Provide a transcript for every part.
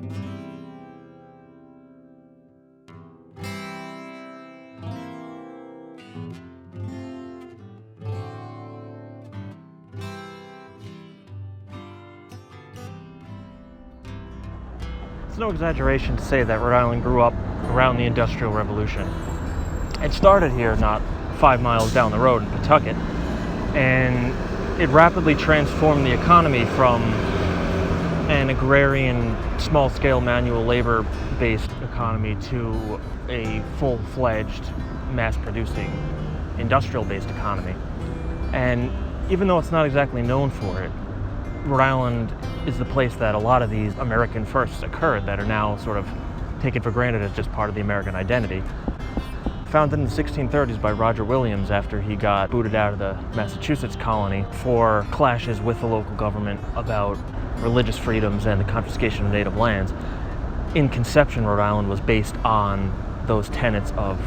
It's no exaggeration to say that Rhode Island grew up around the Industrial Revolution. It started here not 5 miles down the road in Pawtucket, and it rapidly transformed the economy from an agrarian, small-scale manual labor-based economy to a full-fledged, mass-producing, industrial-based economy. And even though it's not exactly known for it, Rhode Island is the place that a lot of these American firsts occurred that are now sort of taken for granted as just part of the American identity. Founded in the 1630s by Roger Williams after he got booted out of the Massachusetts colony for clashes with the local government about religious freedoms and the confiscation of native lands. In conception, Rhode Island was based on those tenets of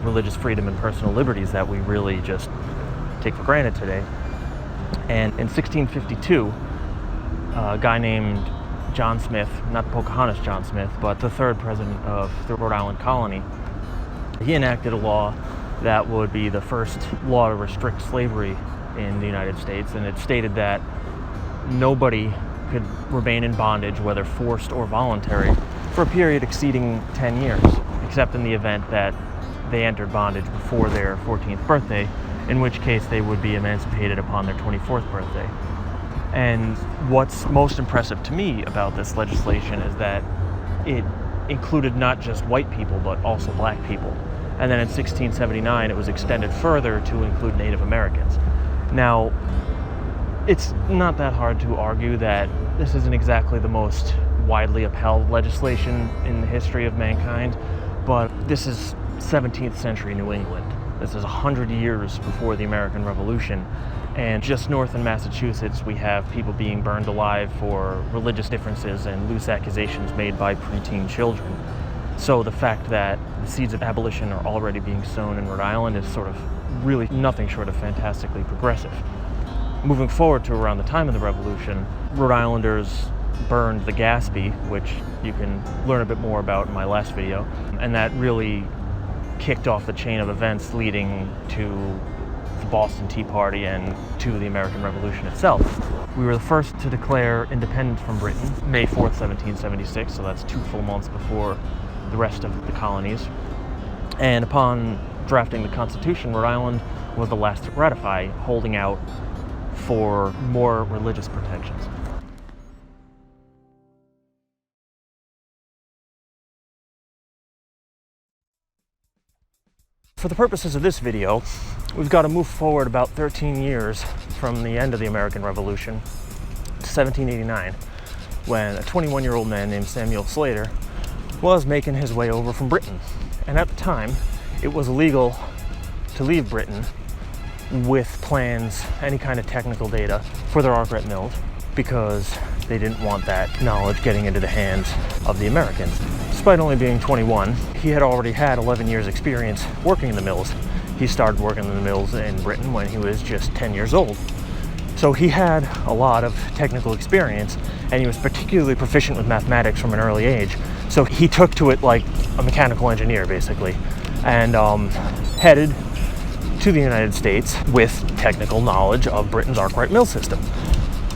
religious freedom and personal liberties that we really just take for granted today. And in 1652, a guy named John Smith, not the Pocahontas John Smith, but the third president of the Rhode Island colony, he enacted a law that would be the first law to restrict slavery in the United States, and it stated that nobody could remain in bondage, whether forced or voluntary, for a period exceeding 10 years, except in the event that they entered bondage before their 14th birthday, in which case they would be emancipated upon their 24th birthday. And what's most impressive to me about this legislation is that it included not just white people, but also black people. And then in 1679, it was extended further to include Native Americans. Now, it's not that hard to argue that this isn't exactly the most widely upheld legislation in the history of mankind, but this is 17th century New England. This is 100 years before the American Revolution. And just north in Massachusetts, we have people being burned alive for religious differences and loose accusations made by preteen children. So the fact that the seeds of abolition are already being sown in Rhode Island is sort of really nothing short of fantastically progressive. Moving forward to around the time of the Revolution, Rhode Islanders burned the Gaspee, which you can learn a bit more about in my last video, and that really kicked off the chain of events leading to the Boston Tea Party and to the American Revolution itself. We were the first to declare independence from Britain, May 4th, 1776, so that's 2 full months before the rest of the colonies. And upon drafting the Constitution, Rhode Island was the last to ratify, holding out for more religious protections. For the purposes of this video, we've got to move forward about 13 years from the end of the American Revolution to 1789, when a 21-year-old man named Samuel Slater was making his way over from Britain. And at the time, it was illegal to leave Britain with plans, any kind of technical data for their arc mills, because they didn't want that knowledge getting into the hands of the Americans. Despite only being 21, he had already had 11 years experience working in the mills. He started working in the mills in Britain when he was just 10 years old. So he had a lot of technical experience, and he was particularly proficient with mathematics from an early age. So he took to it like a mechanical engineer, basically, and headed to the United States with technical knowledge of Britain's arc mill system.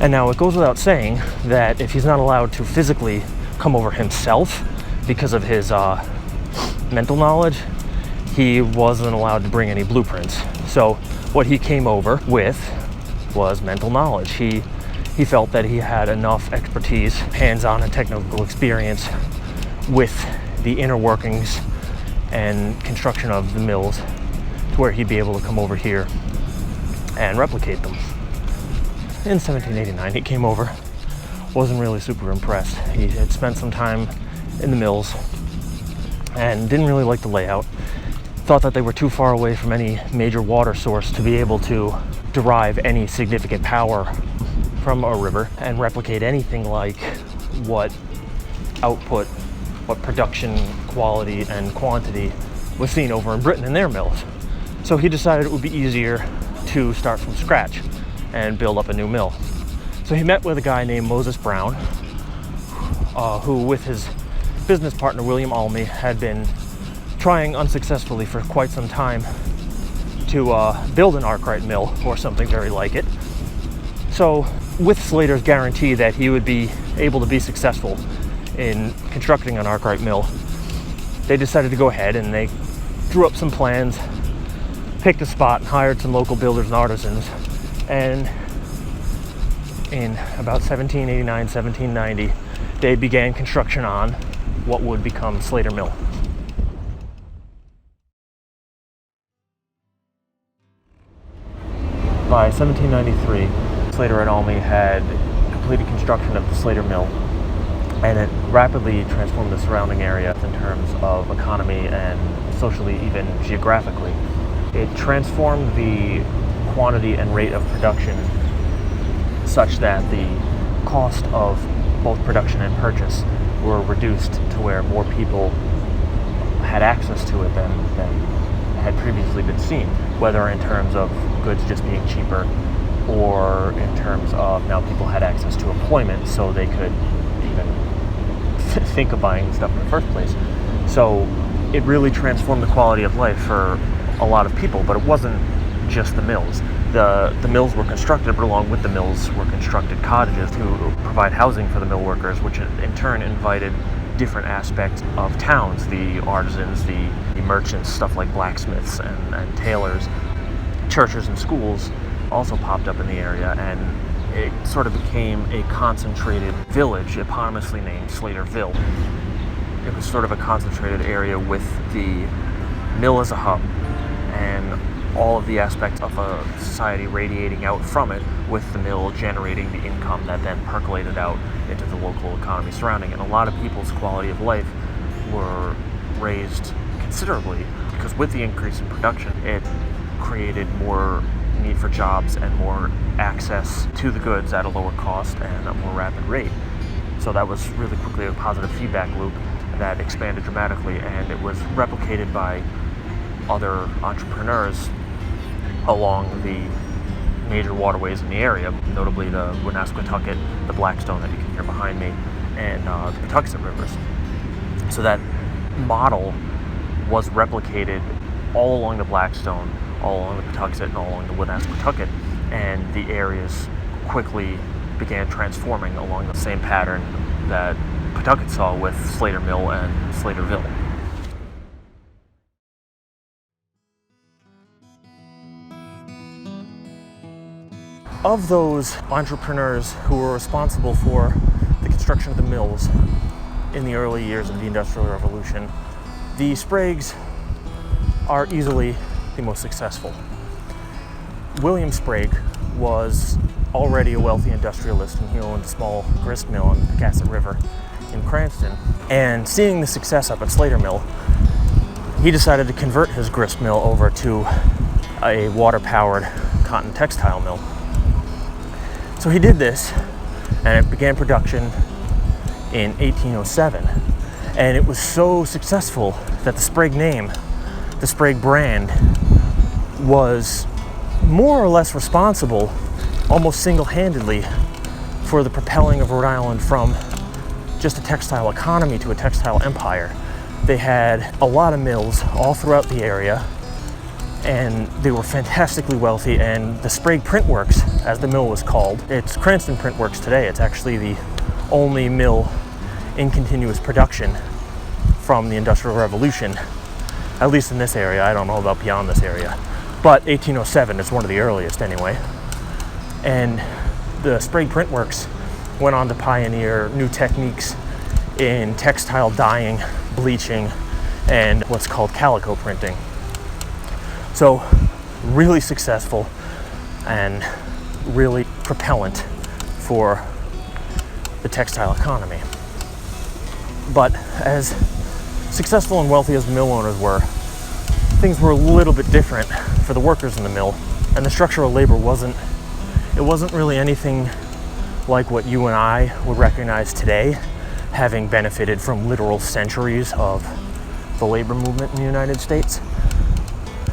And now it goes without saying that if he's not allowed to physically come over himself because of his mental knowledge, he wasn't allowed to bring any blueprints. So what he came over with was mental knowledge. He felt that he had enough expertise, hands-on and technical experience with the inner workings and construction of the mills to where he'd be able to come over here and replicate them. In 1789, he came over, wasn't really super impressed. He had spent some time in the mills and didn't really like the layout. Thought that they were too far away from any major water source to be able to derive any significant power from a river and replicate anything like what output, what production quality and quantity was seen over in Britain in their mills. So he decided it would be easier to start from scratch and build up a new mill. So he met with a guy named Moses Brown, who with his business partner William Almy had been trying unsuccessfully for quite some time to build an arkwright mill or something very like it. So with Slater's guarantee that he would be able to be successful in constructing an arkwright mill, they decided to go ahead and they drew up some plans, picked a spot, and hired some local builders and artisans. And in about 1789, 1790, they began construction on what would become Slater Mill. By 1793, Slater and Almy had completed construction of the Slater Mill, and it rapidly transformed the surrounding area in terms of economy and socially, even geographically. It transformed the quantity and rate of production such that the cost of both production and purchase were reduced to where more people had access to it than had previously been seen, whether in terms of goods just being cheaper or in terms of now people had access to employment so they could even think of buying stuff in the first place. So it really transformed the quality of life for a lot of people, but it wasn't just the mills. The mills were constructed, but along with the mills were constructed cottages to provide housing for the mill workers, which in turn invited different aspects of towns, the artisans, the merchants, stuff like blacksmiths and tailors. Churches and schools also popped up in the area, and it sort of became a concentrated village, eponymously named Slaterville. It was sort of a concentrated area with the mill as a hub, and all of the aspects of a society radiating out from it, with the mill generating the income that then percolated out into the local economy surrounding it. And a lot of people's quality of life were raised considerably because with the increase in production, it created more need for jobs and more access to the goods at a lower cost and a more rapid rate. So that was really quickly a positive feedback loop that expanded dramatically, and it was replicated by other entrepreneurs along the major waterways in the area, notably the Woonasquatucket, the Blackstone that you can hear behind me, and the Patuxent rivers. So that model was replicated all along the Blackstone, all along the Patuxent, and all along the Woonasquatucket, and the areas quickly began transforming along the same pattern that Pawtucket saw with Slater Mill and Slaterville. Of those entrepreneurs who were responsible for the construction of the mills in the early years of the Industrial Revolution, the Spragues are easily the most successful. William Sprague was already a wealthy industrialist, and he owned a small grist mill on the Pawcasset River in Cranston. And seeing the success up at Slater Mill, he decided to convert his grist mill over to a water-powered cotton textile mill. So he did this, and it began production in 1807. And it was so successful that the Sprague name, the Sprague brand, was more or less responsible, almost single-handedly, for the propelling of Rhode Island from just a textile economy to a textile empire. They had a lot of mills all throughout the area, and they were fantastically wealthy. And the Sprague Print Works, as the mill was called, it's Cranston Print Works today. It's actually the only mill in continuous production from the Industrial Revolution, at least in this area. I don't know about beyond this area, but 1807 is one of the earliest anyway. And the Sprague Print Works went on to pioneer new techniques in textile dyeing, bleaching, and what's called calico printing. So really successful and really propellant for the textile economy. But as successful and wealthy as the mill owners were, things were a little bit different for the workers in the mill, and the structure of labor wasn't really anything like what you and I would recognize today, having benefited from literal centuries of the labor movement in the United States.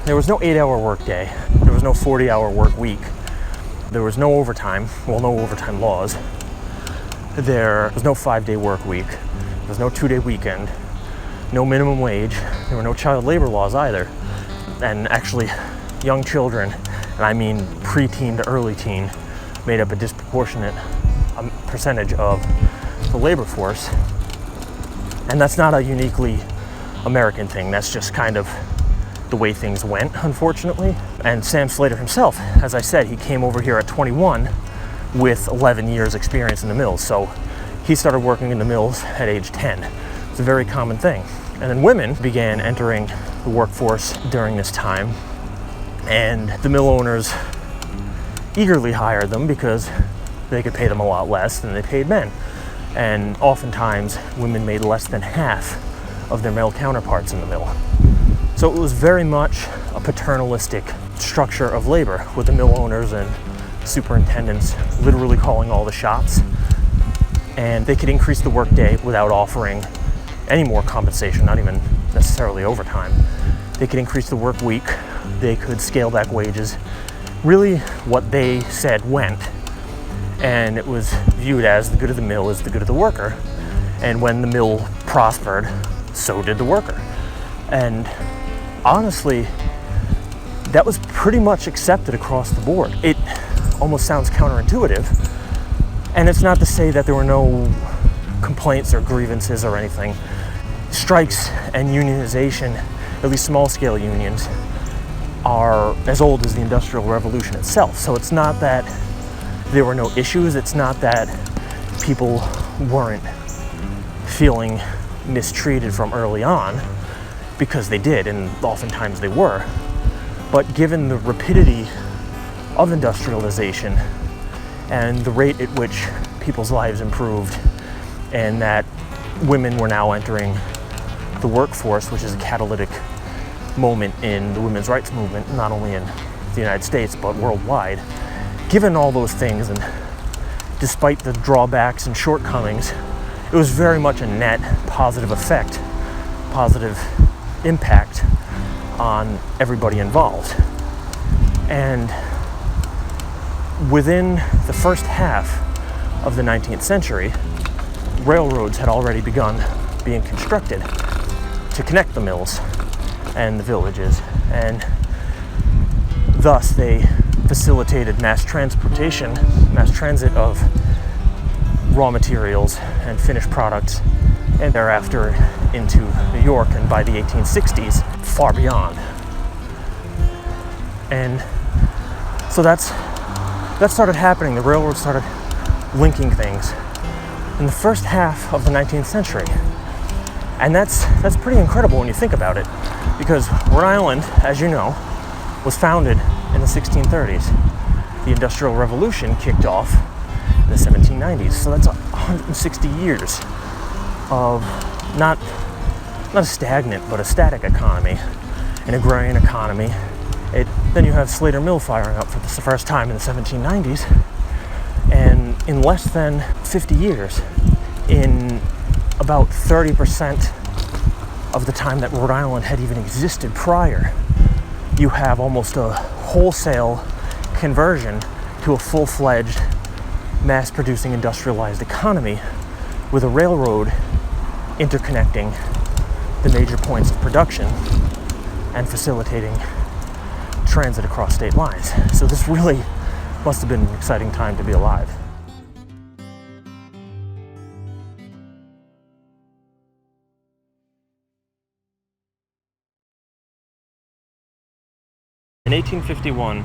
There was no 8-hour work day. There was no 40-hour work week. There was no overtime. Well, no overtime laws. There was no 5-day work week. There was no 2-day weekend. No minimum wage. There were no child labor laws either. And actually, young children, and I mean preteen to early teen, made up a disproportionate percentage of the labor force. And that's not a uniquely American thing. That's just kind of the way things went, unfortunately. And Sam Slater himself, as I said, he came over here at 21 with 11 years experience in the mills. So he started working in the mills at age 10. It's a very common thing. And then women began entering the workforce during this time, and the mill owners eagerly hired them because they could pay them a lot less than they paid men. And oftentimes women made less than half of their male counterparts in the mill. So it was very much a paternalistic structure of labor, with the mill owners and superintendents literally calling all the shots. And they could increase the workday without offering any more compensation, not even necessarily overtime. They could increase the work week, they could scale back wages. Really, what they said went, and it was viewed as the good of the mill is the good of the worker. And when the mill prospered, so did the worker. And honestly, that was pretty much accepted across the board. It almost sounds counterintuitive, and it's not to say that there were no complaints or grievances or anything. Strikes and unionization, at least small-scale unions, are as old as the Industrial Revolution itself. So it's not that there were no issues, it's not that people weren't feeling mistreated from early on, because they did, and oftentimes they were. But given the rapidity of industrialization and the rate at which people's lives improved, and that women were now entering the workforce, which is a catalytic moment in the women's rights movement, not only in the United States, but worldwide. Given all those things, and despite the drawbacks and shortcomings, it was very much a net positive effect, positive impact on everybody involved. And within the first half of the 19th century, railroads had already begun being constructed to connect the mills and the villages, and thus they facilitated mass transit of raw materials and finished products, and thereafter into New York, and by the 1860s, far beyond. And so that started happening. The railroad started linking things in the first half of the 19th century. And that's pretty incredible when you think about it, because Rhode Island, as you know, was founded in the 1630s. The Industrial Revolution kicked off in the 1790s. So that's 160 years of not a stagnant, but a static economy, an agrarian economy. Then you have Slater Mill firing up for the first time in the 1790s. And in less than 50 years, in about 30% of the time that Rhode Island had even existed prior, you have almost a wholesale conversion to a full-fledged, mass-producing, industrialized economy, with a railroad interconnecting the major points of production and facilitating transit across state lines. So this really must have been an exciting time to be alive. In 1851,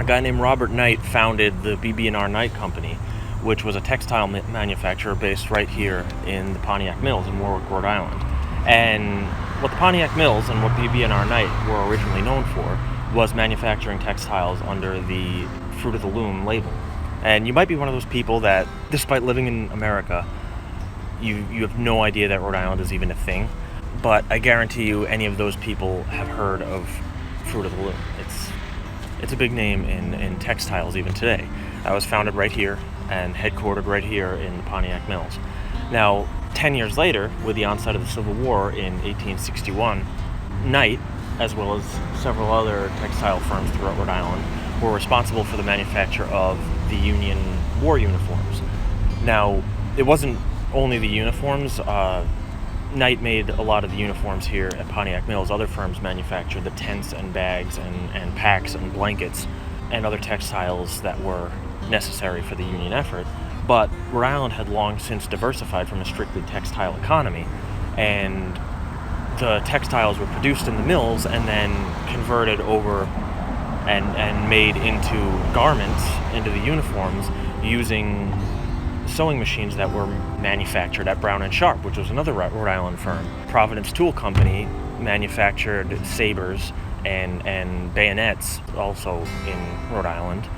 a guy named Robert Knight founded the BB&R Knight Company, which was a textile manufacturer based right here in the Pontiac Mills in Warwick, Rhode Island. And what the Pontiac Mills and what BB&R Knight were originally known for was manufacturing textiles under the Fruit of the Loom label. And you might be one of those people that, despite living in America, you have no idea that Rhode Island is even a thing. But I guarantee you any of those people have heard of Fruit of the Loom. It's a big name in textiles even today. It was founded right here and headquartered right here in the Pontiac Mills. Now, 10 years later, with the onset of the Civil War in 1861, Knight, as well as several other textile firms throughout Rhode Island, were responsible for the manufacture of the Union war uniforms. Now, it wasn't only the uniforms. Knight made a lot of the uniforms here at Pontiac Mills. Other firms manufactured the tents and bags and packs and blankets and other textiles that were necessary for the Union effort. But Rhode Island had long since diversified from a strictly textile economy, and the textiles were produced in the mills and then converted over and made into garments, into the uniforms, using sewing machines that were manufactured at Brown & Sharp, which was another Rhode Island firm. Providence Tool Company manufactured sabers and bayonets, also in Rhode Island.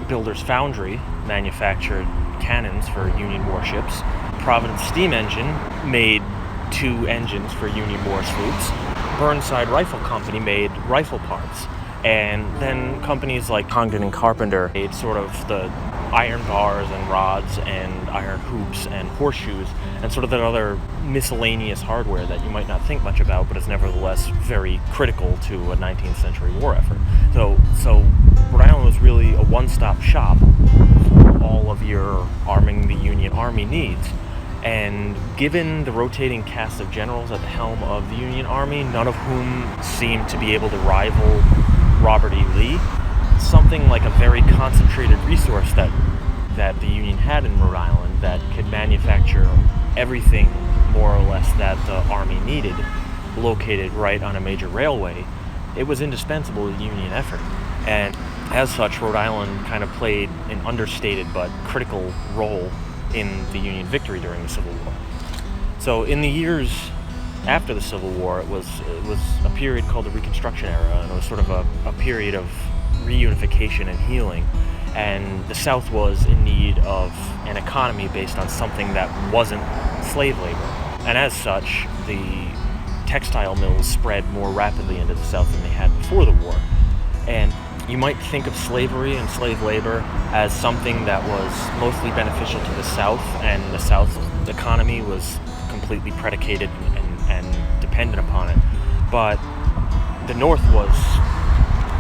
Builders Foundry manufactured cannons for Union warships. Providence Steam Engine made 2 engines for Union war sloops. Burnside Rifle Company made rifle parts. And then companies like Congdon and Carpenter made sort of the iron bars and rods and iron hoops and horseshoes and sort of that other miscellaneous hardware that you might not think much about, but is nevertheless very critical to a 19th century war effort. So Rhode Island was really a one-stop shop for all of your arming the Union Army needs. And given the rotating cast of generals at the helm of the Union Army, none of whom seemed to be able to rival Robert E. Lee, something like a very concentrated resource that the Union had in Rhode Island that could manufacture everything more or less that the Army needed, located right on a major railway, it was indispensable to the Union effort. And as such, Rhode Island kind of played an understated but critical role in the Union victory during the Civil War. So in the years after the Civil War, it was a period called the Reconstruction era, and it was sort of a period of reunification and healing. And the South was in need of an economy based on something that wasn't slave labor. And as such, the textile mills spread more rapidly into the South than they had before the war. And you might think of slavery and slave labor as something that was mostly beneficial to the South, and the South's economy was completely predicated and dependent upon it. But the North was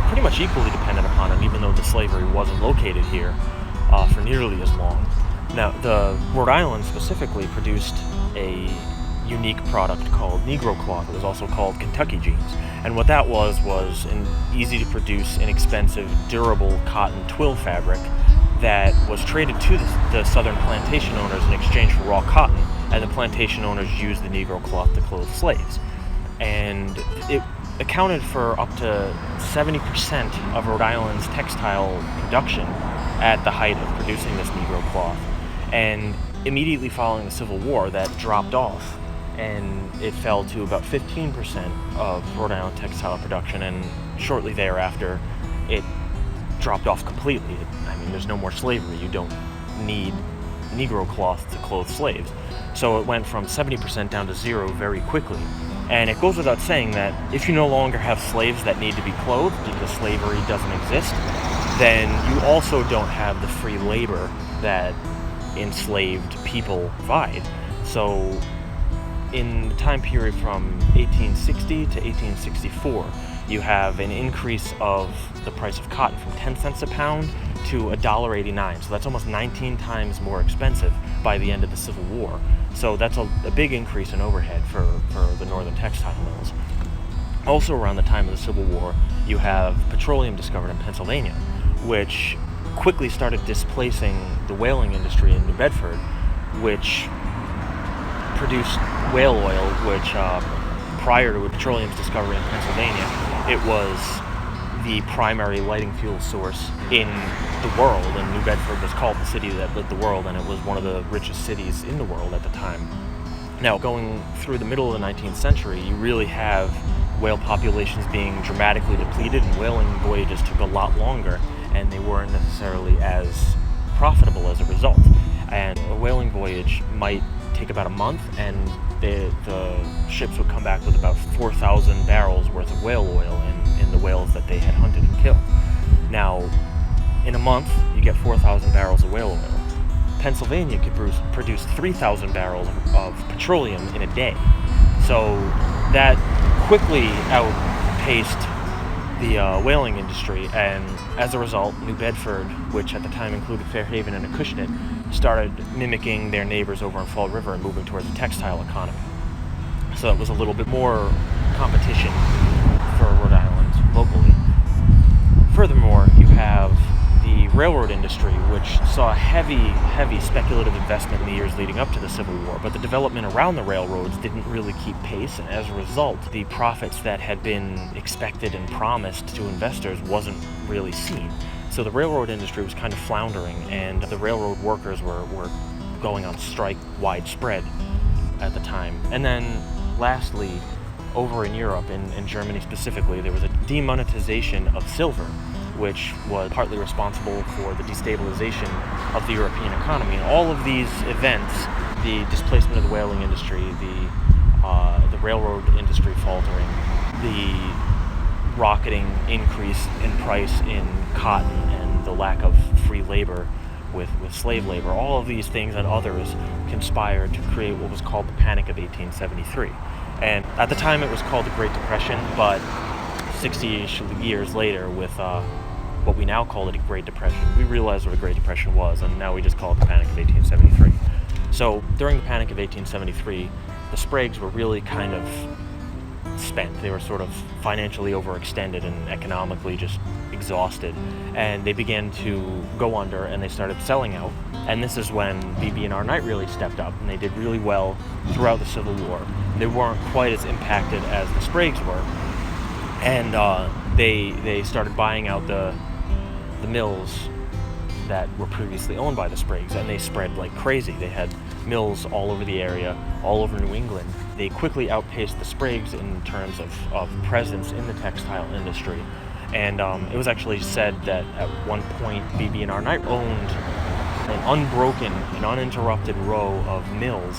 pretty much equally dependent upon it, even though the slavery wasn't located here for nearly as long. Now, the Rhode Island specifically produced a unique product called Negro cloth. It was also called Kentucky jeans. And what that was an easy to produce, inexpensive, durable cotton twill fabric that was traded to the southern plantation owners in exchange for raw cotton, and the plantation owners used the Negro cloth to clothe slaves. And it accounted for up to 70% of Rhode Island's textile production at the height of producing this Negro cloth. And immediately following the Civil War, that dropped off, and it fell to about 15% of Rhode Island textile production, and shortly thereafter it dropped off completely. I mean, there's no more slavery. You don't need Negro cloth to clothe slaves. So it went from 70% down to 0 very quickly. And it goes without saying that if you no longer have slaves that need to be clothed because slavery doesn't exist, then you also don't have the free labor that enslaved people provide. So in the time period from 1860 to 1864, you have an increase of the price of cotton from 10 cents a pound to $1.89. So that's almost 19 times more expensive by the end of the Civil War. So that's a big increase in overhead for the northern textile mills. Also around the time of the Civil War, you have petroleum discovered in Pennsylvania, which quickly started displacing the whaling industry in New Bedford, which produced whale oil, which prior to petroleum's discovery in Pennsylvania, it was the primary lighting fuel source in the world, and New Bedford was called the city that lit the world, and it was one of the richest cities in the world at the time. Now, going through the middle of the 19th century, you really have whale populations being dramatically depleted, and whaling voyages took a lot longer, and they weren't necessarily as profitable as a result. And a whaling voyage might take about a month, and the ships would come back with about 4,000 barrels worth of whale oil in the whales that they had hunted and killed. Now, in a month, you get 4,000 barrels of whale oil. Pennsylvania could produce 3,000 barrels of petroleum in a day. So that quickly outpaced the whaling industry, and as a result, New Bedford, which at the time included Fairhaven and Acushnet, started mimicking their neighbors over in Fall River and moving towards a textile economy. So it was a little bit more competition for Rhode Island locally. Furthermore, you have the railroad industry, which saw heavy speculative investment in the years leading up to the Civil War, but the development around the railroads didn't really keep pace, and as a result, the profits that had been expected and promised to investors wasn't really seen. So the railroad industry was kind of floundering, and the railroad workers were going on strike widespread at the time. And then lastly, over in Europe, in Germany specifically, there was a demonetization of silver, which was partly responsible for the destabilization of the European economy. And all of these events, the displacement of the whaling industry, the railroad industry faltering, the rocketing increase in price in cotton, and the lack of free labor with slave labor, all of these things and others conspired to create what was called the Panic of 1873. And at the time it was called the Great Depression, but 60-ish years later, with what we now call it a Great Depression, we realized what a Great Depression was, and now we just call it the Panic of 1873. So during the Panic of 1873, the Spragues were really kind of spent. They were sort of financially overextended and economically just exhausted, and they began to go under, and they started selling out. And this is when BB&R Knight really stepped up, and they did really well throughout the Civil War. They weren't quite as impacted as the Spragues were, and they started buying out the mills that were previously owned by the Spragues, and they spread like crazy. They had mills all over the area, all over New England. They quickly outpaced the Spragues in terms of presence in the textile industry. And it was actually said that at one point BB&R Knight owned an unbroken and uninterrupted row of mills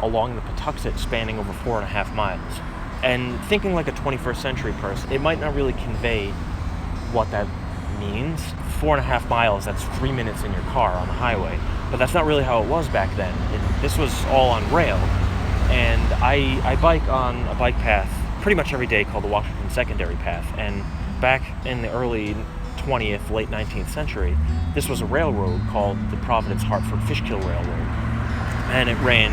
along the Patuxent spanning over 4.5 miles. And thinking like a 21st century person, it might not really convey what that means. 4.5 miles, that's 3 minutes in your car on the highway. But that's not really how it was back then. This was all on rail. And I bike on a bike path pretty much every day called the Washington Secondary Path. And back in the early 20th, late 19th century, this was a railroad called the Providence-Hartford Fishkill Railroad. And it ran,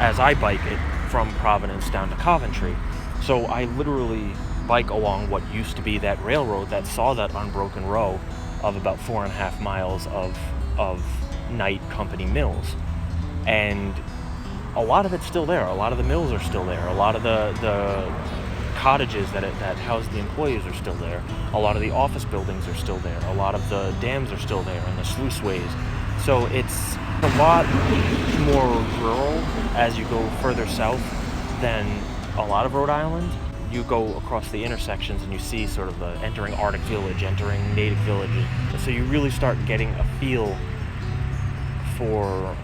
as I bike it, from Providence down to Coventry. So I literally bike along what used to be that railroad that saw that unbroken row of about 4.5 miles of Knight Company mills. And a lot of it's still there. A lot of the mills are still there. A lot of the cottages that house the employees are still there. A lot of the office buildings are still there. A lot of the dams are still there, and the sluiceways. So it's a lot more rural as you go further south than a lot of Rhode Island. You go across the intersections and you see sort of the entering Arctic Village, entering Native Village. So you really start getting a feel for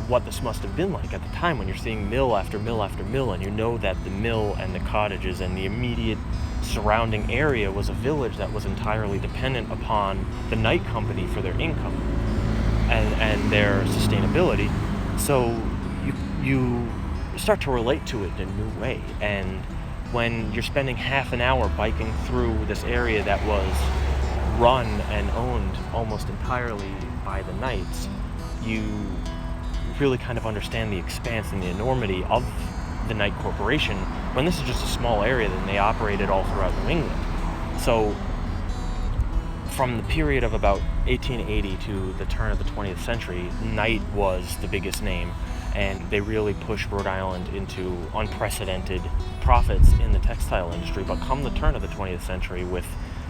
what this must have been like at the time when you're seeing mill after mill after mill, and you know that the mill and the cottages and the immediate surrounding area was a village that was entirely dependent upon the Knight Company for their income and their sustainability. So you start to relate to it in a new way. And when you're spending half an hour biking through this area that was run and owned almost entirely by the Knights, you really kind of understand the expanse and the enormity of the Knight Corporation, when this is just a small area that they operated all throughout New England. So from the period of about 1880 to the turn of the 20th century, Knight was the biggest name, and they really pushed Rhode Island into unprecedented profits in the textile industry. But come the turn of the 20th century, with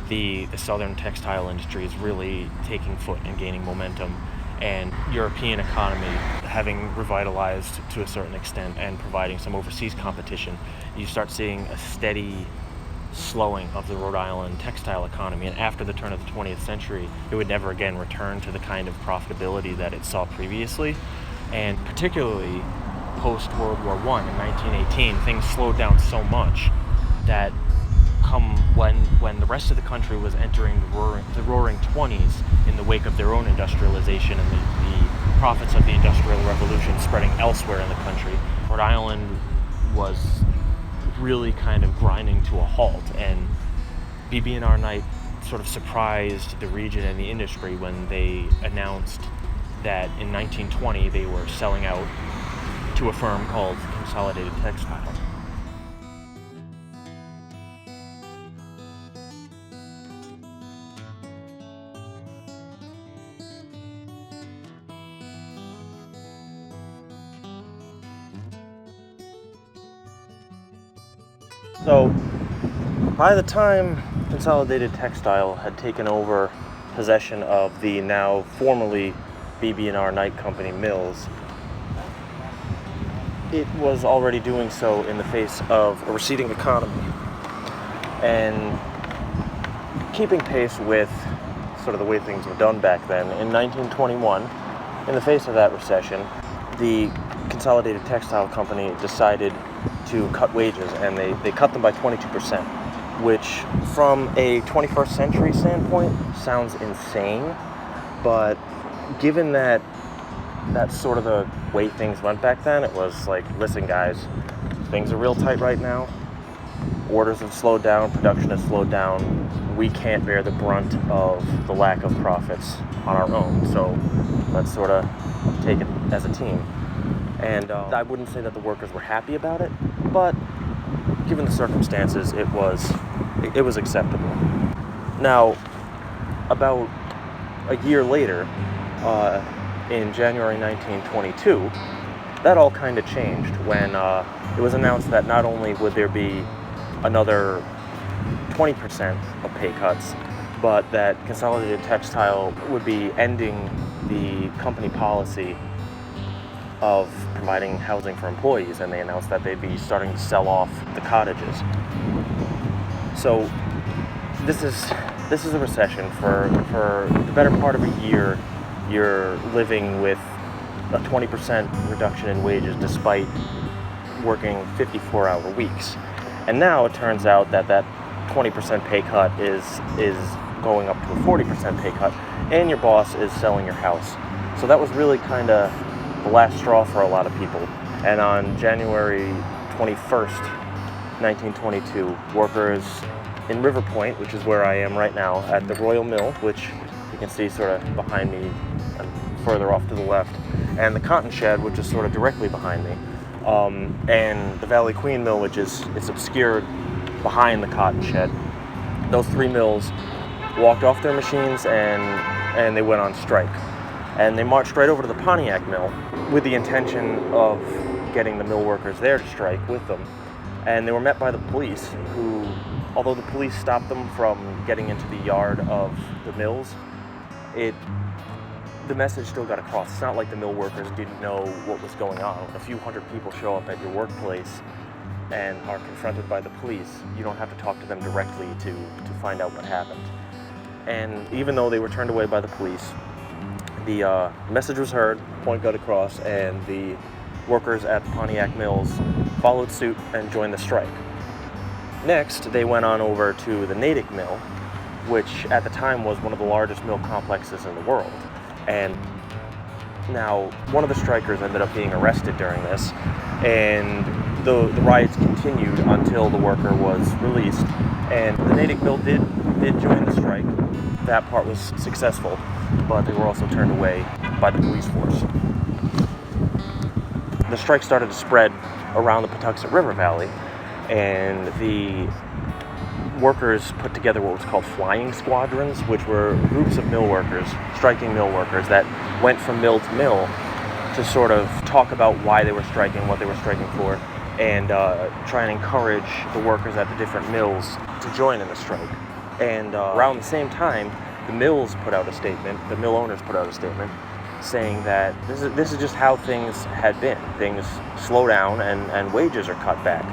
the southern textile industries really taking foot and gaining momentum, and European economy having revitalized to a certain extent and providing some overseas competition, you start seeing a steady slowing of the Rhode Island textile economy. And after the turn of the 20th century, it would never again return to the kind of profitability that it saw previously. And particularly post-World War I in 1918, things slowed down so much that come when the rest of the country was entering the roaring 20s in the wake of their own industrialization and the profits of the Industrial Revolution spreading elsewhere in the country, Rhode Island was really kind of grinding to a halt. And BB&R Night sort of surprised the region and the industry when they announced that in 1920 they were selling out to a firm called Consolidated Textile. So, by the time Consolidated Textile had taken over possession of the now formerly BB&R Night Company mills, it was already doing so in the face of a receding economy and keeping pace with sort of the way things were done back then. In 1921, in the face of that recession, the Consolidated Textile Company decided to cut wages, and they cut them by 22%, which from a 21st century standpoint sounds insane, but given that that's sort of the way things went back then, it was like, listen guys, things are real tight right now, orders have slowed down, production has slowed down, we can't bear the brunt of the lack of profits on our own, so let's sort of take it as a team. And I wouldn't say that the workers were happy about it, but given the circumstances, it was acceptable. Now, about a year later, in January 1922, that all kind of changed when it was announced that not only would there be another 20% of pay cuts, but that Consolidated Textile would be ending the company policy of providing housing for employees, and they announced that they'd be starting to sell off the cottages. So this is a recession. For the better part of a year, you're living with a 20% reduction in wages despite working 54-hour weeks. And now it turns out that that 20% pay cut is going up to a 40% pay cut, and your boss is selling your house. So that was really kind of the last straw for a lot of people. And on January 21st, 1922, workers in River Point, which is where I am right now, at the Royal Mill, which you can see sort of behind me and further off to the left, and the Cotton Shed, which is sort of directly behind me, and the Valley Queen Mill, which it's obscured behind the Cotton Shed. Those three mills walked off their machines and they went on strike. And they marched right over to the Pontiac Mill with the intention of getting the mill workers there to strike with them. And they were met by the police, who, although the police stopped them from getting into the yard of the mills, the message still got across. It's not like the mill workers didn't know what was going on. When a few hundred people show up at your workplace and are confronted by the police, you don't have to talk to them directly to find out what happened. And even though they were turned away by the police, the message was heard, point got across, and the workers at the Pontiac Mills followed suit and joined the strike. Next, they went on over to the Natick Mill, which at the time was one of the largest mill complexes in the world. And now, one of the strikers ended up being arrested during this, and the riots continued until the worker was released. And the Natick Mill did join the strike. That part was successful, but they were also turned away by the police force. The strike started to spread around the Patuxent River Valley, and the workers put together what was called flying squadrons, which were groups of mill workers, striking mill workers, that went from mill to mill to sort of talk about why they were striking, what they were striking for, and try and encourage the workers at the different mills to join in the strike. And around the same time, the mills put out a statement, the mill owners put out a statement, saying that this is just how things had been. Things slow down and wages are cut back,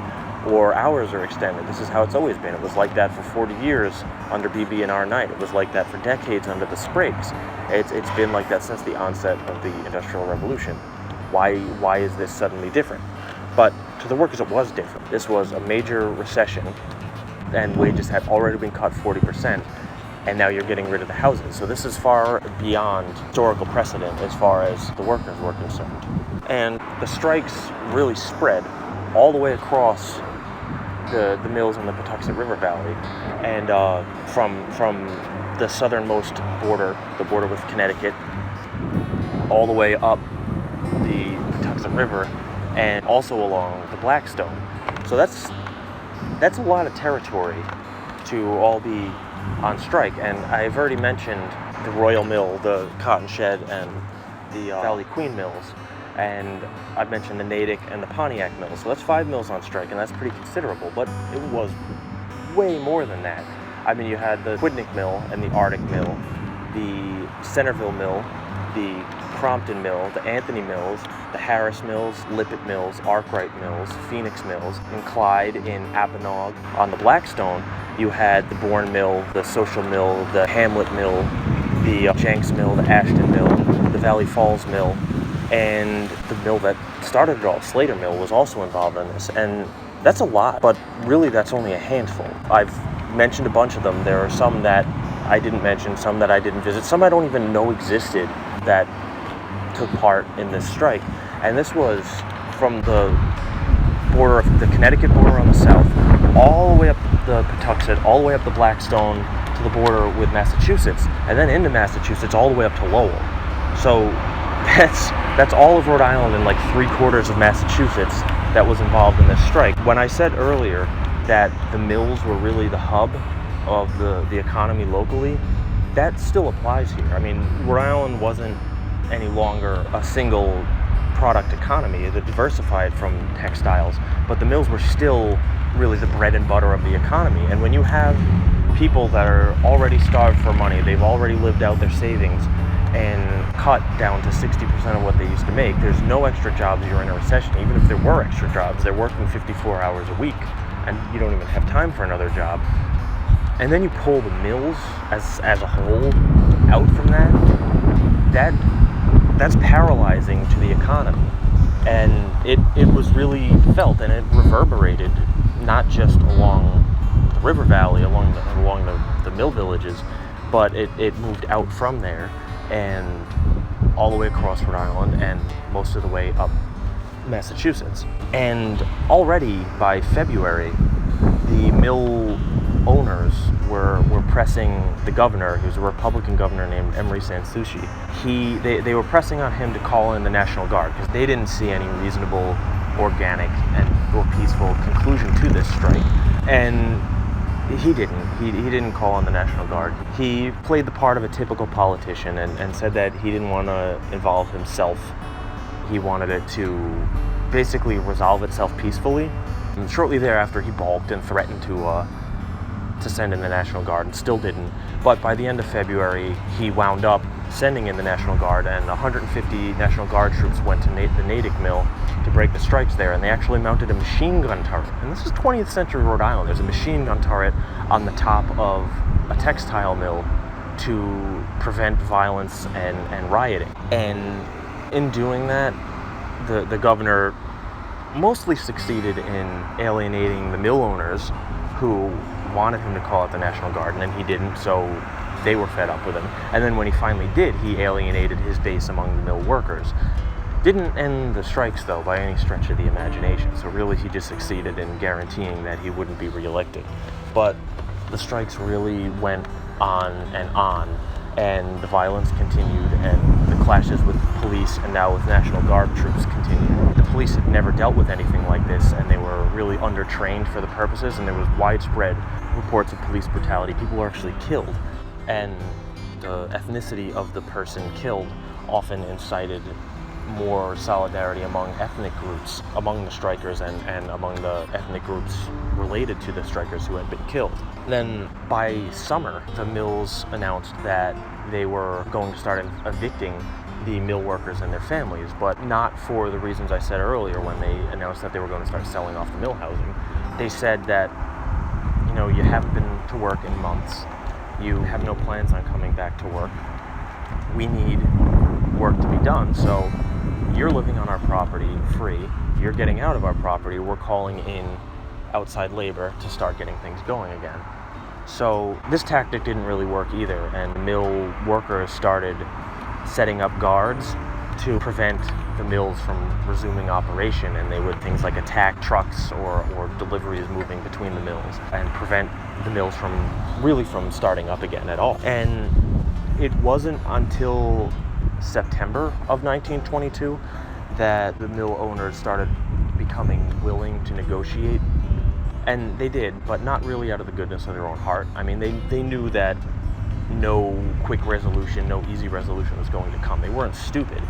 or hours are extended. This is how it's always been. It was like that for 40 years under BB&R Night. It was like that for decades under the Spragues. It's been like that since the onset of the Industrial Revolution. Why is this suddenly different? But to the workers, it was different. This was a major recession, and wages had already been cut 40%, and now you're getting rid of the houses. So this is far beyond historical precedent as far as the workers were concerned. And the strikes really spread all the way across the mills in the Patuxent River Valley, and from the southernmost border, the border with Connecticut, all the way up the Patuxent River, and also along the Blackstone. So that's a lot of territory to all be on strike. And I've already mentioned the Royal Mill, the Cotton Shed, and the Valley Queen Mills, and I've mentioned the Natick and the Pontiac Mills. So that's 5 mills on strike, and that's pretty considerable, but it was way more than that. I mean, you had the Quidnick Mill and the Arctic Mill, the Centerville Mill, the Crompton Mill, the Anthony Mills, the Harris Mills, Lippett Mills, Arkwright Mills, Phoenix Mills, in Clyde, in Apponaug. On the Blackstone, you had the Bourne Mill, the Social Mill, the Hamlet Mill, the Jenks Mill, the Ashton Mill, the Valley Falls Mill, and the mill that started it all, Slater Mill, was also involved in this. And that's a lot, but really that's only a handful. I've mentioned a bunch of them. There are some that I didn't mention, some that I didn't visit, some I don't even know existed that took part in this strike. And this was from the border of the Connecticut border on the south, all the way up the Patuxent, all the way up the Blackstone to the border with Massachusetts, and then into Massachusetts all the way up to Lowell. So that's all of Rhode Island and like 3/4 of Massachusetts that was involved in this strike. When I said earlier that the mills were really the hub of the economy locally, that still applies here. I mean, Rhode Island wasn't any longer a single product economy that diversified from textiles, but the mills were still really the bread and butter of the economy. And when you have people that are already starved for money, they've already lived out their savings and cut down to 60% of what they used to make, there's no extra jobs. You're in a recession. Even if there were extra jobs, they're working 54 hours a week and you don't even have time for another job. And then you pull the mills as a whole out from that's paralyzing to the economy. And it was really felt, and it reverberated not just along the river valley, along the mill villages, but it moved out from there and all the way across Rhode Island and most of the way up Massachusetts. And already by February, the mill owners were pressing the governor, who's a Republican governor named Emory Sansucci. They were pressing on him to call in the National Guard because they didn't see any reasonable, organic, or peaceful conclusion to this strike. And he didn't call on the National Guard. He played the part of a typical politician and said that he didn't want to involve himself. He wanted it to basically resolve itself peacefully. And shortly thereafter, he balked and threatened to send in the National Guard, and still didn't. But by the end of February, he wound up sending in the National Guard, and 150 National Guard troops went to the Natick Mill to break the strikes there, and they actually mounted a machine gun turret. And this is 20th century Rhode Island. There's a machine gun turret on the top of a textile mill to prevent violence and rioting. And in doing that, the governor mostly succeeded in alienating the mill owners who wanted him to call out the National Guard, and then he didn't, so they were fed up with him. And then when he finally did, he alienated his base among the mill workers. Didn't end the strikes, though, by any stretch of the imagination, so really he just succeeded in guaranteeing that he wouldn't be reelected. But the strikes really went on, and the violence continued, and the clashes with police and now with National Guard troops continued. The police had never dealt with anything like this, and they were really undertrained for the purposes, and there was widespread reports of police brutality. People were actually killed, and the ethnicity of the person killed often incited more solidarity among ethnic groups, among the strikers and among the ethnic groups related to the strikers who had been killed. Then by summer, the mills announced that they were going to start evicting the mill workers and their families, but not for the reasons I said earlier when they announced that they were going to start selling off the mill housing. They said that, you haven't been to work in months. You have no plans on coming back to work. We need work to be done, so you're living on our property free. You're getting out of our property. We're calling in outside labor to start getting things going again. So this tactic didn't really work either, and mill workers started setting up guards to prevent the mills from resuming operation, and they would things like attack trucks or deliveries moving between the mills and prevent the mills from starting up again at all. And it wasn't until September of 1922 that the mill owners started becoming willing to negotiate. And they did, but not really out of the goodness of their own heart. I mean, they knew that no quick resolution, no easy resolution was going to come. They weren't stupid,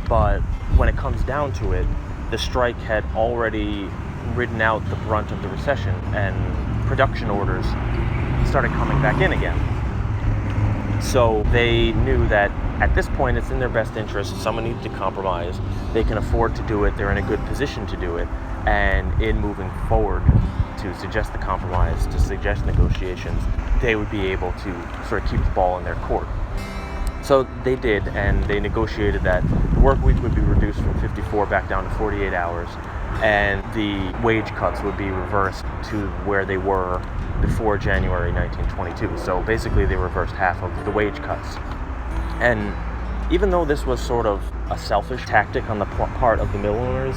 but when it comes down to it, the strike had already ridden out the brunt of the recession, and production orders started coming back in again. So they knew that at this point it's in their best interest. Someone needs to compromise. They can afford to do it. They're in a good position to do it. And in moving forward to suggest the compromise, to suggest negotiations, they would be able to sort of keep the ball in their court. So they did, and they negotiated that the work week would be reduced from 54 back down to 48 hours, and the wage cuts would be reversed to where they were before January 1922. So basically they reversed half of the wage cuts. And even though this was sort of a selfish tactic on the part of the mill owners,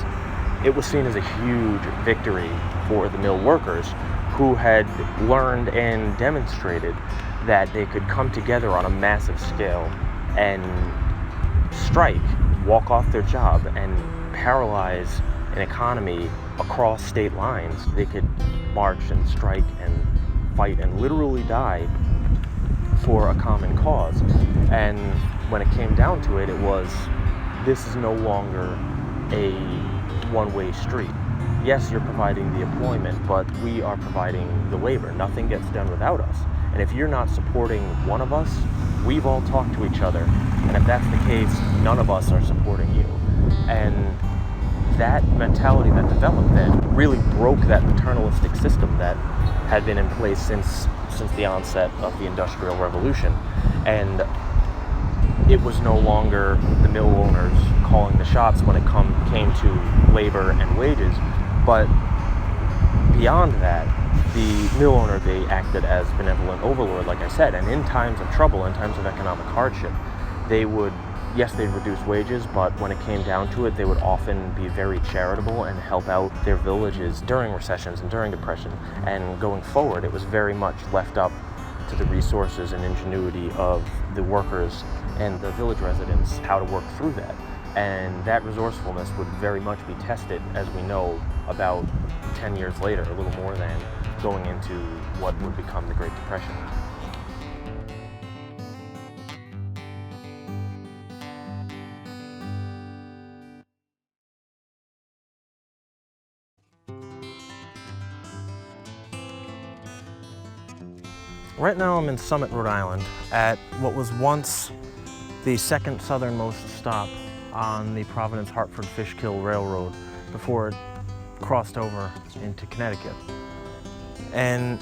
it was seen as a huge victory for the mill workers, who had learned and demonstrated that they could come together on a massive scale and strike, walk off their job, and paralyze an economy across state lines. They could march and strike and fight and literally die for a common cause. And when it came down to it, it was, this is no longer a one-way street. Yes, you're providing the employment, but we are providing the labor. Nothing gets done without us. And if you're not supporting one of us, we've all talked to each other. And if that's the case, none of us are supporting you. And that mentality that developed then really broke that paternalistic system that had been in place since the onset of the Industrial Revolution. And it was no longer the mill owners calling the shots when it came to labor and wages, but beyond that, the mill owner, they acted as benevolent overlord, like I said, and in times of trouble, in times of economic hardship, they'd reduce wages, but when it came down to it, they would often be very charitable and help out their villages during recessions and during depression. And going forward, it was very much left up to the resources and ingenuity of the workers and the village residents how to work through that. And that resourcefulness would very much be tested, as we know, about 10 years later, a little more than, going into what would become the Great Depression. Right now I'm in Summit, Rhode Island, at what was once the second southernmost stop on the Providence-Hartford-Fishkill Railroad before it crossed over into Connecticut. And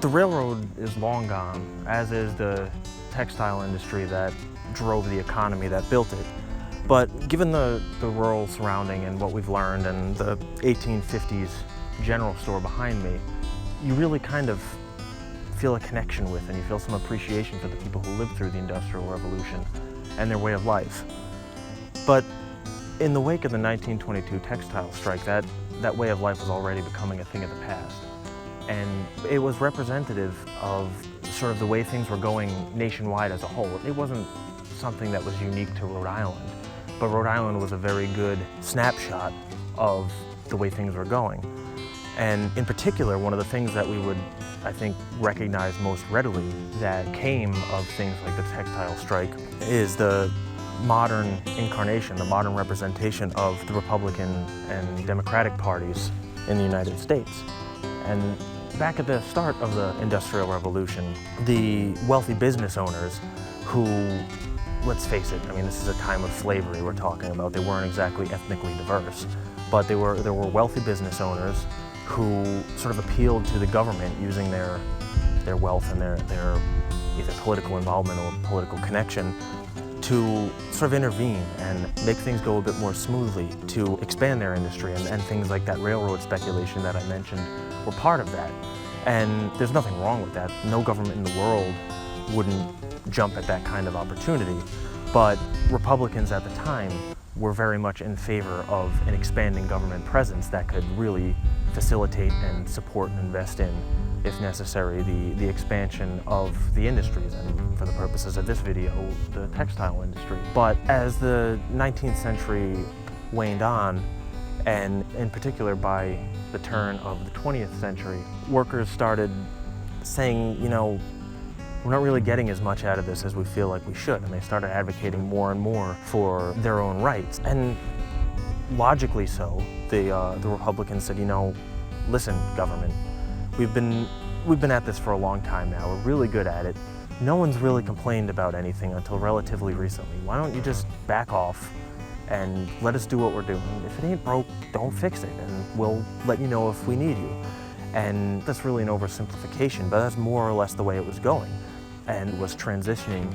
the railroad is long gone, as is the textile industry that drove the economy that built it. But given the rural surrounding and what we've learned and the 1850s general store behind me, you really kind of feel a connection with, and you feel some appreciation for the people who lived through the Industrial Revolution and their way of life. But in the wake of the 1922 textile strike, that way of life was already becoming a thing of the past. And it was representative of sort of the way things were going nationwide as a whole. It wasn't something that was unique to Rhode Island, but Rhode Island was a very good snapshot of the way things were going. And in particular, one of the things that we would, I think, recognize most readily that came of things like the textile strike is the modern incarnation, the modern representation of the Republican and Democratic parties in the United States. And back at the start of the Industrial Revolution, the wealthy business owners who, let's face it, I mean, this is a time of slavery we're talking about. They weren't exactly ethnically diverse, but there were wealthy business owners who sort of appealed to the government using their wealth and their either political involvement or political connection to sort of intervene and make things go a bit more smoothly, to expand their industry, and things like that railroad speculation that I mentioned were part of that. And there's nothing wrong with that. No government in the world wouldn't jump at that kind of opportunity. But Republicans at the time were very much in favor of an expanding government presence that could really facilitate and support and invest in, if necessary, the expansion of the industries, and for the purposes of this video, the textile industry. But as the 19th century waned on, and in particular by the turn of the 20th century, workers started saying, you know, we're not really getting as much out of this as we feel like we should, and they started advocating more and more for their own rights. And logically so, the Republicans said, you know, listen, government, we've been at this for a long time now. We're really good at it. No one's really complained about anything until relatively recently. Why don't you just back off and let us do what we're doing? If it ain't broke, don't fix it, and we'll let you know if we need you. And that's really an oversimplification, but that's more or less the way it was going, and was transitioning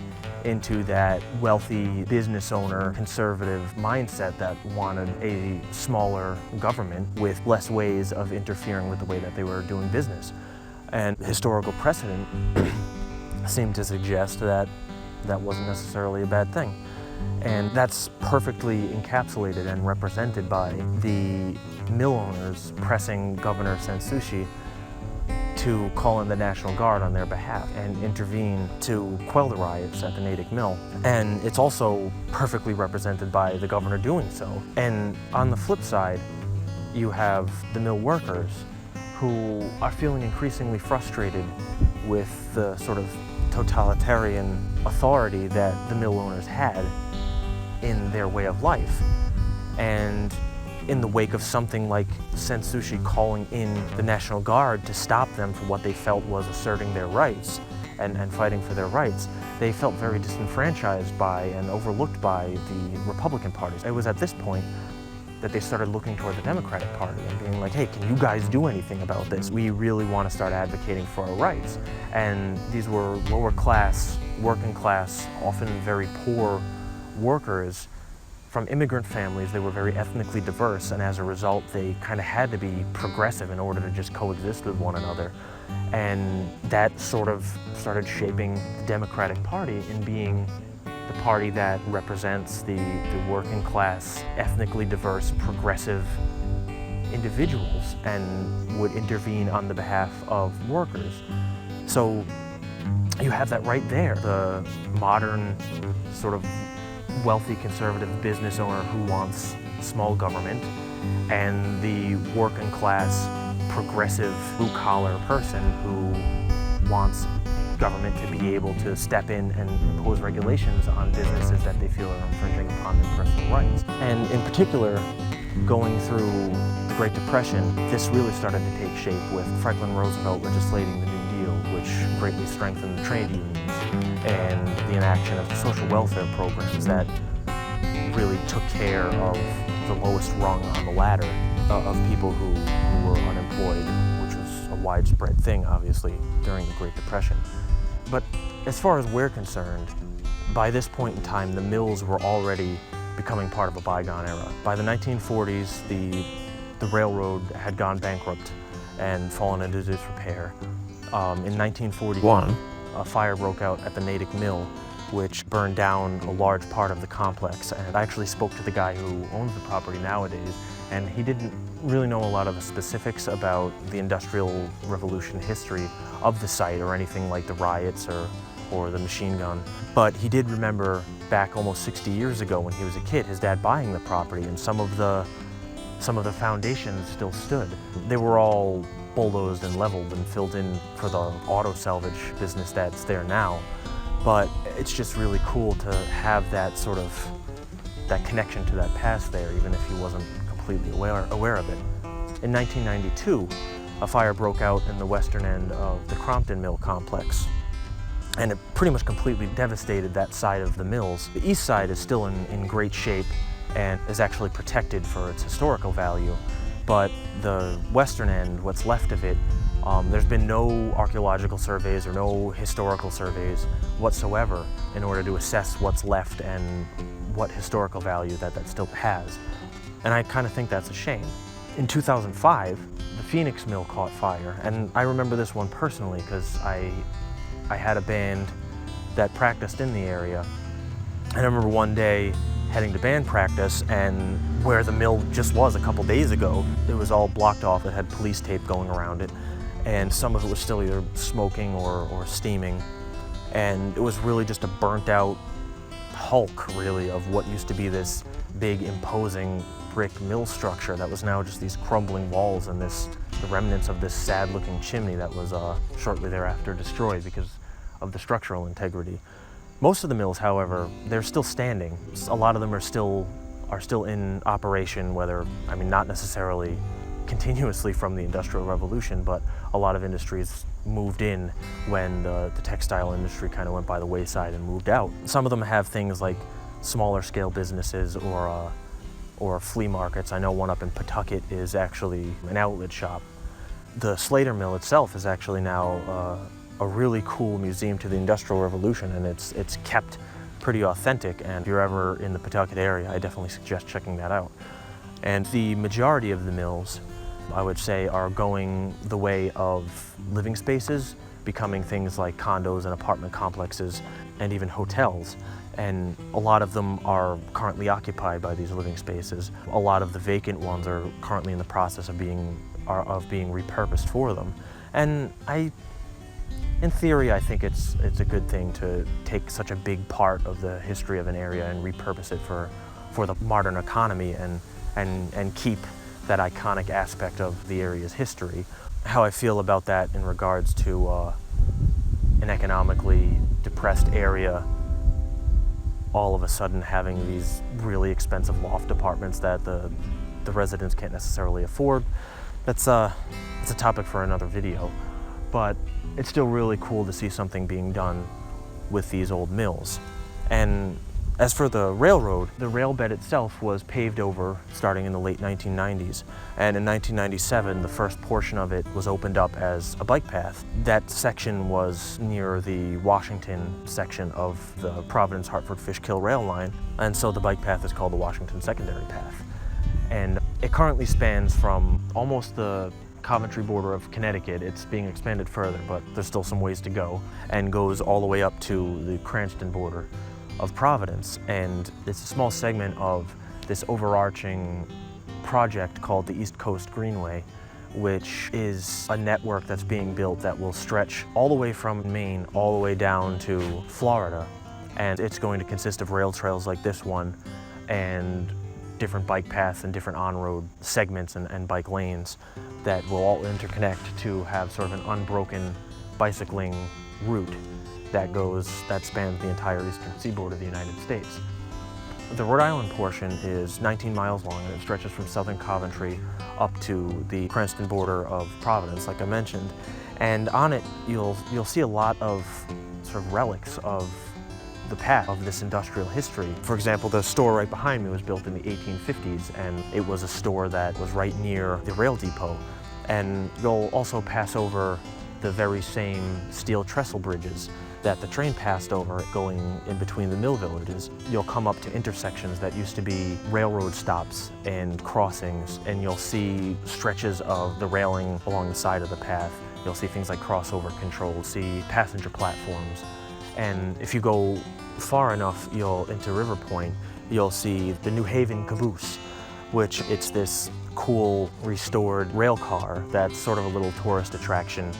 into that wealthy business owner conservative mindset that wanted a smaller government with less ways of interfering with the way that they were doing business. And historical precedent seemed to suggest that that wasn't necessarily a bad thing. And that's perfectly encapsulated and represented by the mill owners pressing Governor Sanssouci to call in the National Guard on their behalf and intervene to quell the riots at the Natick Mill. And it's also perfectly represented by the governor doing so. And on the flip side, you have the mill workers who are feeling increasingly frustrated with the sort of totalitarian authority that the mill owners had in their way of life. And in the wake of something like Sanssouci calling in the National Guard to stop them from what they felt was asserting their rights and fighting for their rights, they felt very disenfranchised by and overlooked by the Republican parties. It was at this point that they started looking toward the Democratic Party and being like, hey, can you guys do anything about this? We really want to start advocating for our rights. And these were lower class, working class, often very poor workers from immigrant families. They were very ethnically diverse, and as a result, they kind of had to be progressive in order to just coexist with one another. And that sort of started shaping the Democratic Party in being the party that represents the working class, ethnically diverse, progressive individuals and would intervene on the behalf of workers. So you have that right there, the modern sort of wealthy conservative business owner who wants small government, and the working class progressive blue-collar person who wants government to be able to step in and impose regulations on businesses that they feel are infringing upon their personal rights. And in particular, going through the Great Depression, this really started to take shape with Franklin Roosevelt legislating the New Deal, which greatly strengthened the trade unions, and the enaction of the social welfare programs that really took care of the lowest rung on the ladder of people who were unemployed, which was a widespread thing, obviously, during the Great Depression. But as far as we're concerned, by this point in time, the mills were already becoming part of a bygone era. By the 1940s, the railroad had gone bankrupt and fallen into disrepair. In 1941, a fire broke out at the Natick Mill, which burned down a large part of the complex. And I actually spoke to the guy who owns the property nowadays, and he didn't really know a lot of the specifics about the Industrial Revolution history of the site or anything like the riots or the machine gun. But he did remember back almost 60 years ago when he was a kid, his dad buying the property, and some of the foundations still stood. They were all bulldozed and leveled and filled in for the auto salvage business that's there now. But it's just really cool to have that sort of, that connection to that past there, even if he wasn't completely aware of it. In 1992, a fire broke out in the western end of the Crompton Mill complex, and it pretty much completely devastated that side of the mills. The east side is still in great shape and is actually protected for its historical value, but the western end, what's left of it, there's been no archaeological surveys or no historical surveys whatsoever in order to assess what's left and what historical value that still has. And I kind of think that's a shame. In 2005, the Phoenix Mill caught fire, and I remember this one personally because I had a band that practiced in the area. And I remember one day heading to band practice, and where the mill just was a couple days ago, it was all blocked off. It had police tape going around it, and some of it was still either smoking or steaming. And it was really just a burnt out hulk, really, of what used to be this big, imposing brick mill structure that was now just these crumbling walls and the remnants of this sad-looking chimney that was shortly thereafter destroyed because of the structural integrity. Most of the mills, however, they're still standing. A lot of them are still in operation, not necessarily continuously from the Industrial Revolution, but a lot of industries moved in when the textile industry kind of went by the wayside and moved out. Some of them have things like smaller scale businesses or flea markets. I know one up in Pawtucket is actually an outlet shop. The Slater Mill itself is actually now a really cool museum to the Industrial Revolution, and it's kept pretty authentic, and if you're ever in the Pawtucket area, I definitely suggest checking that out. And the majority of the mills, I would say, are going the way of living spaces, becoming things like condos and apartment complexes and even hotels. And a lot of them are currently occupied by these living spaces. A lot of the vacant ones are currently in the process of being repurposed for them. And in theory, I think it's a good thing to take such a big part of the history of an area and repurpose it for the modern economy and keep that iconic aspect of the area's history. How I feel about that in regards to an economically depressed area all of a sudden having these really expensive loft apartments that the residents can't necessarily afford. That's a topic for another video, but it's still really cool to see something being done with these old mills. And as for the railroad, the rail bed itself was paved over starting in the late 1990s. And in 1997, the first portion of it was opened up as a bike path. That section was near the Washington section of the Providence-Hartford-Fishkill rail line. And so the bike path is called the Washington Secondary Path. And it currently spans from almost the Coventry border of Connecticut. It's being expanded further, but there's still some ways to go, and goes all the way up to the Cranston border of Providence. And it's a small segment of this overarching project called the East Coast Greenway, which is a network that's being built that will stretch all the way from Maine all the way down to Florida. And it's going to consist of rail trails like this one and different bike paths and different on-road segments and bike lanes that will all interconnect to have sort of an unbroken bicycling route that spans the entire eastern seaboard of the United States. The Rhode Island portion is 19 miles long, and it stretches from southern Coventry up to the Cranston border of Providence, like I mentioned. And on it, you'll see a lot of sort of relics of the path of this industrial history. For example, the store right behind me was built in the 1850s, and it was a store that was right near the rail depot. And you'll also pass over the very same steel trestle bridges that the train passed over going in between the mill villages. You'll come up to intersections that used to be railroad stops and crossings, and you'll see stretches of the railing along the side of the path. You'll see things like crossover control, see passenger platforms. And if you go far enough into River Point, you'll see the New Haven caboose, which it's this cool restored rail car that's sort of a little tourist attraction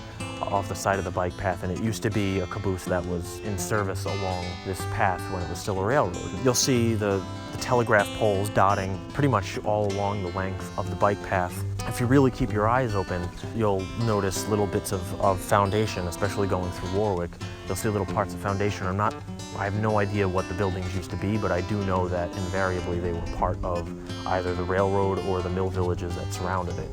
off the side of the bike path, and it used to be a caboose that was in service along this path when it was still a railroad. You'll see the telegraph poles dotting pretty much all along the length of the bike path. If you really keep your eyes open, you'll notice little bits of foundation, especially going through Warwick. You'll see little parts of foundation. I have no idea what the buildings used to be, but I do know that invariably they were part of either the railroad or the mill villages that surrounded it.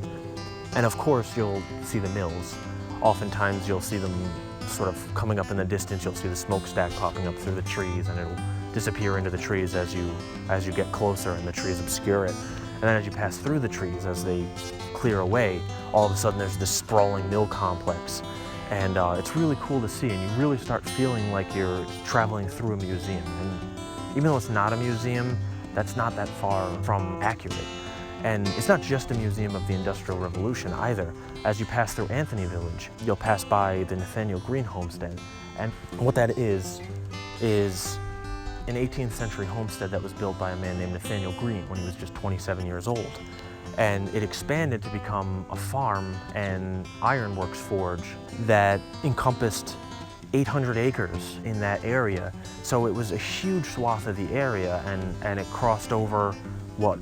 And of course, you'll see the mills. Oftentimes you'll see them sort of coming up in the distance. You'll see the smokestack popping up through the trees, and it'll disappear into the trees as you get closer and the trees obscure it. And then as you pass through the trees, as they clear away, all of a sudden there's this sprawling mill complex. And it's really cool to see, and you really start feeling like you're traveling through a museum. And even though it's not a museum, that's not that far from accurate. And it's not just a museum of the Industrial Revolution either. As you pass through Anthony Village, you'll pass by the Nathaniel Green Homestead. And what that is an 18th century homestead that was built by a man named Nathaniel Greene when he was just 27 years old. And it expanded to become a farm and ironworks forge that encompassed 800 acres in that area. So it was a huge swath of the area, and it crossed over what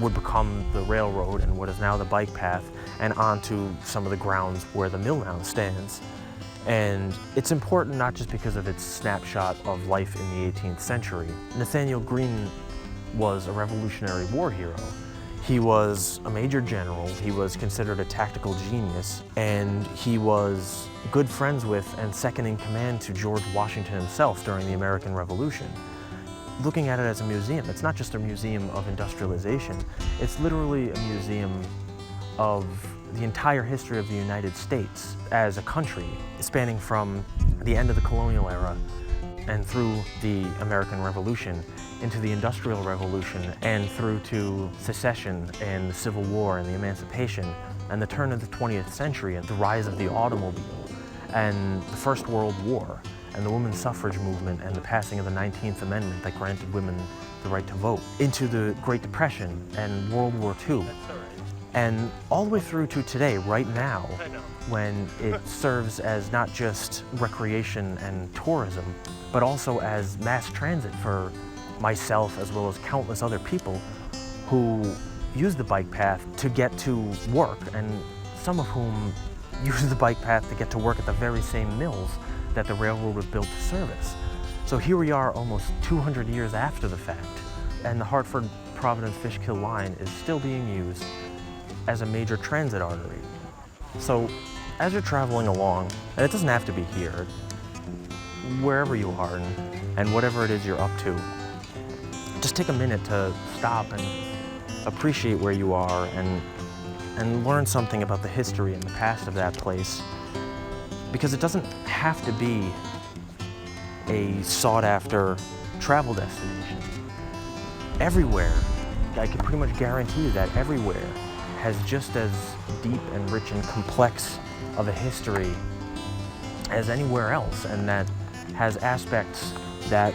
would become the railroad and what is now the bike path, and onto some of the grounds where the mill now stands. And it's important not just because of its snapshot of life in the 18th century. Nathaniel Greene was a Revolutionary War hero. He was a major general, he was considered a tactical genius, and he was good friends with and second in command to George Washington himself during the American Revolution. Looking at it as a museum, it's not just a museum of industrialization, it's literally a museum of the entire history of the United States as a country, spanning from the end of the colonial era and through the American Revolution into the Industrial Revolution and through to secession and the Civil War and the Emancipation and the turn of the 20th century and the rise of the automobile and the First World War and the women's suffrage movement and the passing of the 19th Amendment that granted women the right to vote, into the Great Depression and World War II. And all the way through to today, right now, when it serves as not just recreation and tourism, but also as mass transit for myself as well as countless other people who use the bike path to get to work, and some of whom use the bike path to get to work at the very same mills that the railroad was built to service. So here we are almost 200 years after the fact, and the Hartford-Providence-Fishkill line is still being used as a major transit artery. So as you're traveling along, and it doesn't have to be here, wherever you are and whatever it is you're up to, just take a minute to stop and appreciate where you are and learn something about the history and the past of that place, because it doesn't have to be a sought-after travel destination. Everywhere, I can pretty much guarantee you that everywhere has just as deep and rich and complex of a history as anywhere else, and that has aspects that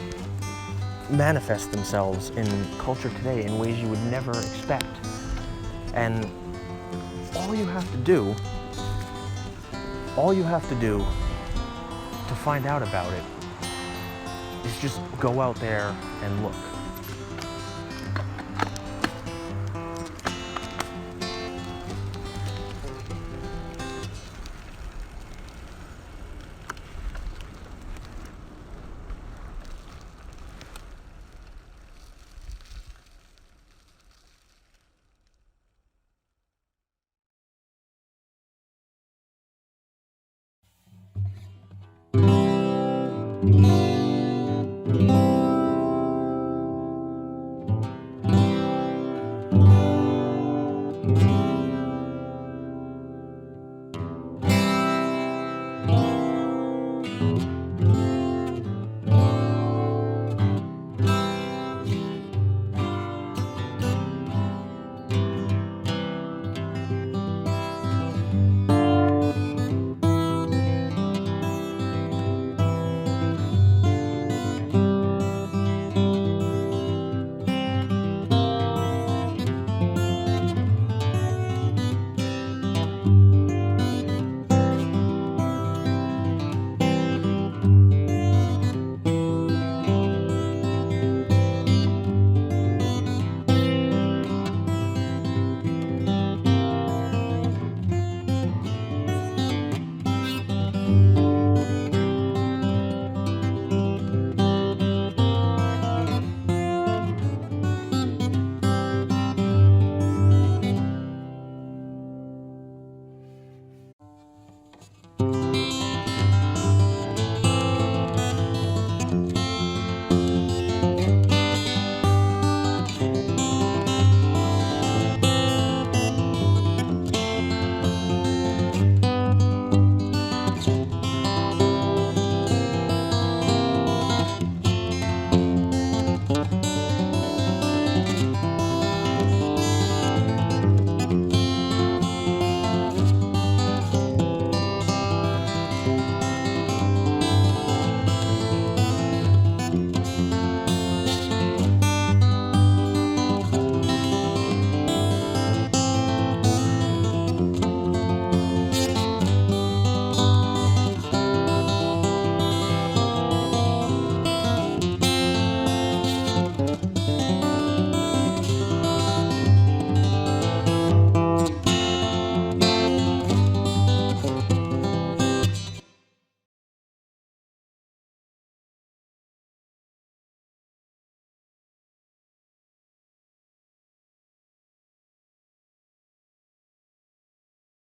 manifest themselves in culture today in ways you would never expect. And all you have to do to find out about it is just go out there and look.